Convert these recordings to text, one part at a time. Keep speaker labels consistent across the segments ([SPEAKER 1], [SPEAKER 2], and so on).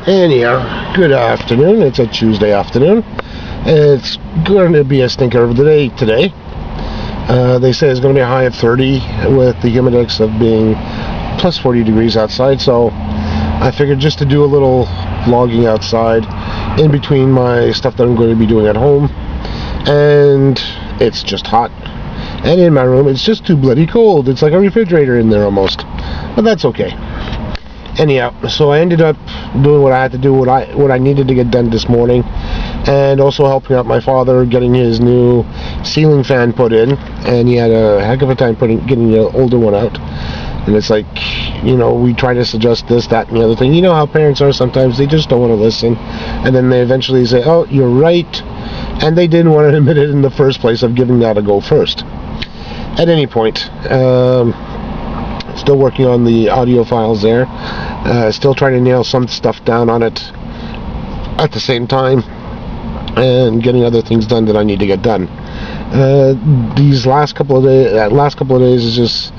[SPEAKER 1] Anyhow, good afternoon. It's a Tuesday afternoon. It's going to be a stinker of the day today. They say it's going to be a high of 30 with the humidex of being plus 40 degrees outside. So I figured just to do a little vlogging outside in between my stuff that I'm going to be doing at home. And it's just hot. And in my room, it's just too bloody cold. It's like a refrigerator in there almost. But that's okay. Anyhow, so I ended up doing what I had to do, what I needed to get done this morning, and also helping out my father getting his new ceiling fan put in, and he had a heck of a time getting the older one out. And it's like, you know, we try to suggest this, that, and the other thing. You know how parents are sometimes, they just don't want to listen, and then they eventually say, oh, you're right, and they didn't want to admit it in the first place of giving that a go first. At any point, still working on the audio files there, still trying to nail some stuff down on it at the same time, and getting other things done that I need to get done. These last couple of days is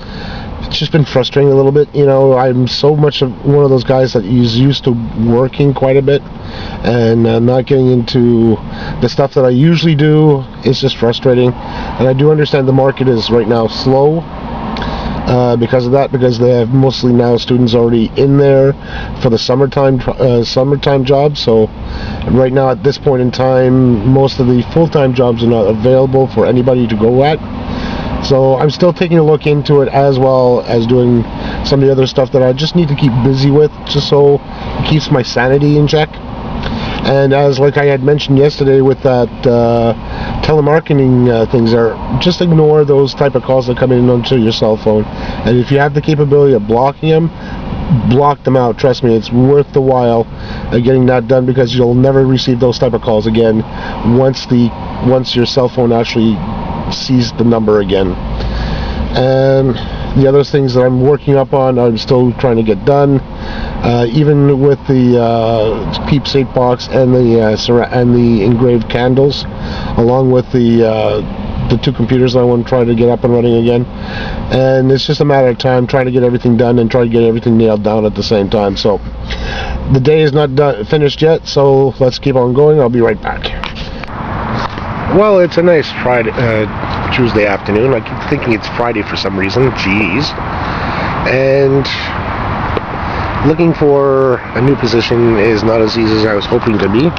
[SPEAKER 1] just been frustrating a little bit. You know, I'm so much of one of those guys that is used to working quite a bit, and not getting into the stuff that I usually do is just frustrating. And I do understand the market is right now slow because of that, because they have mostly now students already in there for the summertime jobs. So right now at this point in time, most of the full-time jobs are not available for anybody to go at. So I'm still taking a look into it, as well as doing some of the other stuff that I just need to keep busy with, just so it keeps my sanity in check. And as like I had mentioned yesterday with that telemarketing things there, just ignore those type of calls that come in onto your cell phone. And if you have the capability of blocking them, block them out. Trust me, it's worth the while getting that done, because you'll never receive those type of calls again once your cell phone actually sees the number again. And the other things that I'm working up on, I'm still trying to get done. Even with the keepsake box and the engraved candles, along with the two computers that I want to try to get up and running again. And it's just a matter of time trying to get everything done and try to get everything nailed down at the same time. So the day is not finished yet, so let's keep on going. I'll be right back. Well, it's a nice Tuesday afternoon. I keep thinking it's Friday for some reason. Jeez. And looking for a new position is not as easy as I was hoping to be.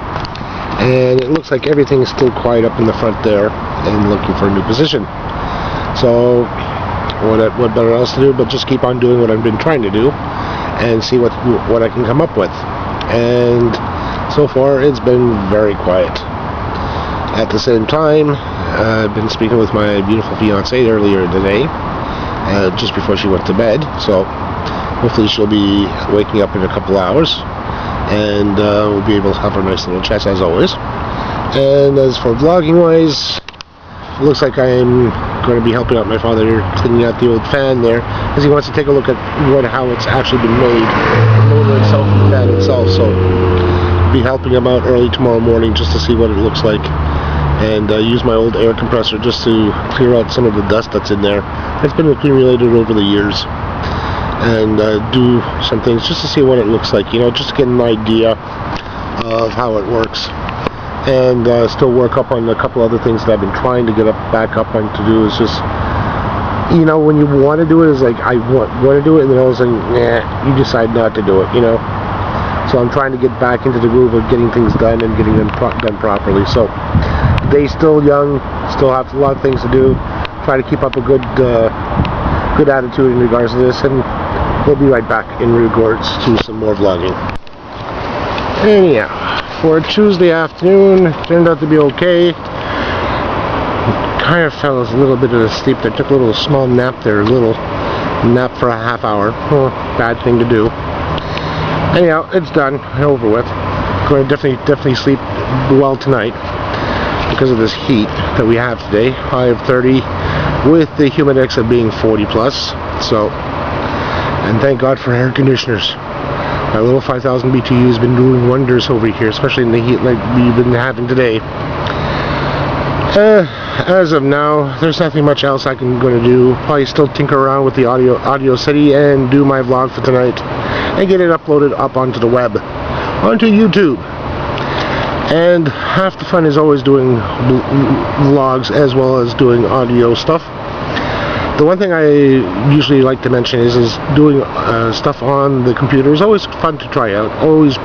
[SPEAKER 1] And it looks like everything is still quiet up in the front there, and looking for a new position. So what better else to do but just keep on doing what I've been trying to do and see what I can come up with. And so far it's been very quiet. At the same time, I've been speaking with my beautiful fiancée earlier today, just before she went to bed. So hopefully she'll be waking up in a couple hours, and we'll be able to have a nice little chat as always. And as for vlogging wise, it looks like I'm going to be helping out my father cleaning out the old fan there, because he wants to take a look at how it's actually been made, the motor itself and the fan itself. So I'll be helping him out early tomorrow morning just to see what it looks like, and use my old air compressor just to clear out some of the dust that's in there. It's been accumulated over the years, and do some things just to see what it looks like, you know, just to get an idea of how it works. And still work up on a couple other things that I've been trying to get back up on to do. Is just, you know, when you want to do it, it's like I want to do it, and then all of a sudden, nah, you decide not to do it, you know. So I'm trying to get back into the groove of getting things done and getting them done properly. So they're still young, still have a lot of things to do. Try to keep up a good attitude in regards to this, and we'll be right back in regards to some more vlogging. Anyhow, for a Tuesday afternoon, turned out to be okay. Kind of fell a little bit of a sleep. I took a little small nap there, a little nap for a half hour. Oh, bad thing to do. Anyhow, it's done, over with. Going to definitely sleep well tonight because of this heat that we have today. High of 30 with the humidex of being 40 plus. So, and thank God for air conditioners. My little 5,000 BTU has been doing wonders over here, especially in the heat like we've been having today. As of now, there's nothing much else I'm going to do. Probably still tinker around with the Audio City and do my vlog for tonight and get it uploaded up onto the web. onto YouTube. And half the fun is always doing vlogs as well as doing audio stuff. The one thing I usually like to mention is doing stuff on the computer is always fun to try out. Always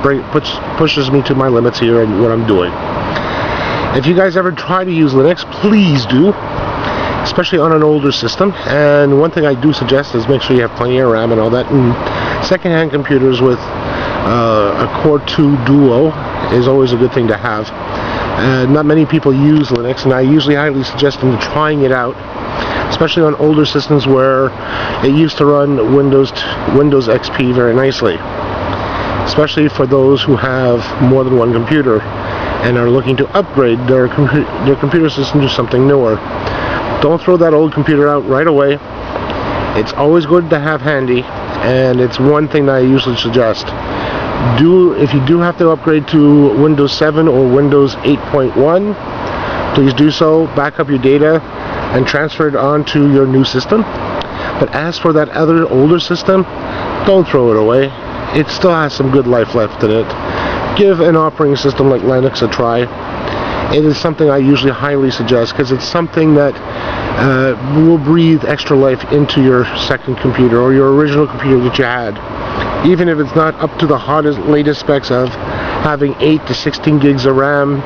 [SPEAKER 1] pushes me to my limits here and what I'm doing. If you guys ever try to use Linux, please do, especially on an older system. And one thing I do suggest is make sure you have plenty of RAM and all that. And secondhand computers with a Core 2 Duo is always a good thing to have. Not many people use Linux, and I usually highly suggest them trying it out, especially on older systems where it used to run Windows XP very nicely, especially for those who have more than one computer and are looking to upgrade their computer system to something newer. Don't throw that old computer out right away. It's always good to have handy, and it's one thing that I usually suggest. If you do have to upgrade to Windows 7 or Windows 8.1, please do so. Back up your data and transfer it onto your new system. But as for that other older system, don't throw it away. It still has some good life left in it. Give an operating system like Linux a try. It is something I usually highly suggest because it's something that will breathe extra life into your second computer or your original computer that you had. Even if it's not up to the latest specs of having 8 to 16 gigs of RAM,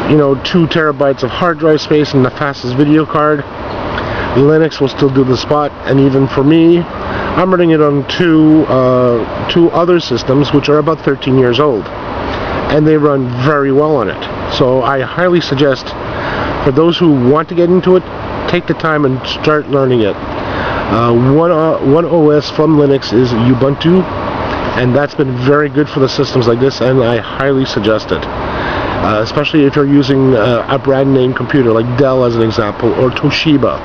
[SPEAKER 1] 2 terabytes of hard drive space and the fastest video card, Linux will still do the spot. And even for me, I'm running it on two other systems which are about 13 years old, and they run very well on it. So I highly suggest for those who want to get into it, take the time and start learning it. One OS from Linux is Ubuntu, and that's been very good for the systems like this, and I highly suggest it. Especially if you're using a brand name computer like Dell as an example, or Toshiba.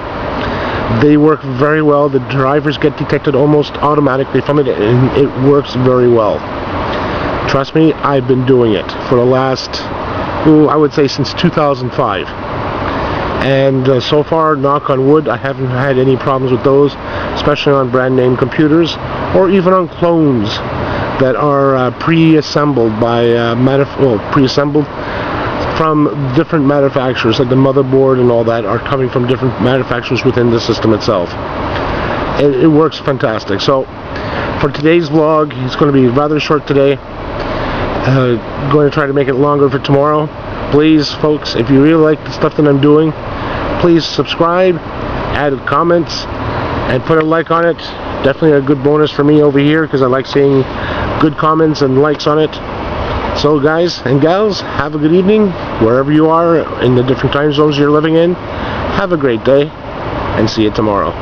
[SPEAKER 1] They work very well. The drivers get detected almost automatically from it, and it works very well. Trust me, I've been doing it for the last, I would say since 2005. And so far, knock on wood, I haven't had any problems with those, especially on brand name computers, or even on clones that are pre-assembled from different manufacturers, like the motherboard and all that are coming from different manufacturers within the system itself. It works fantastic. So for today's vlog, it's going to be rather short today. Going to try to make it longer for tomorrow. Please, folks, if you really like the stuff that I'm doing, please subscribe, add comments, and put a like on it. Definitely a good bonus for me over here because I like seeing good comments and likes on it. So guys and gals, have a good evening wherever you are in the different time zones you're living in. Have a great day, and see you tomorrow.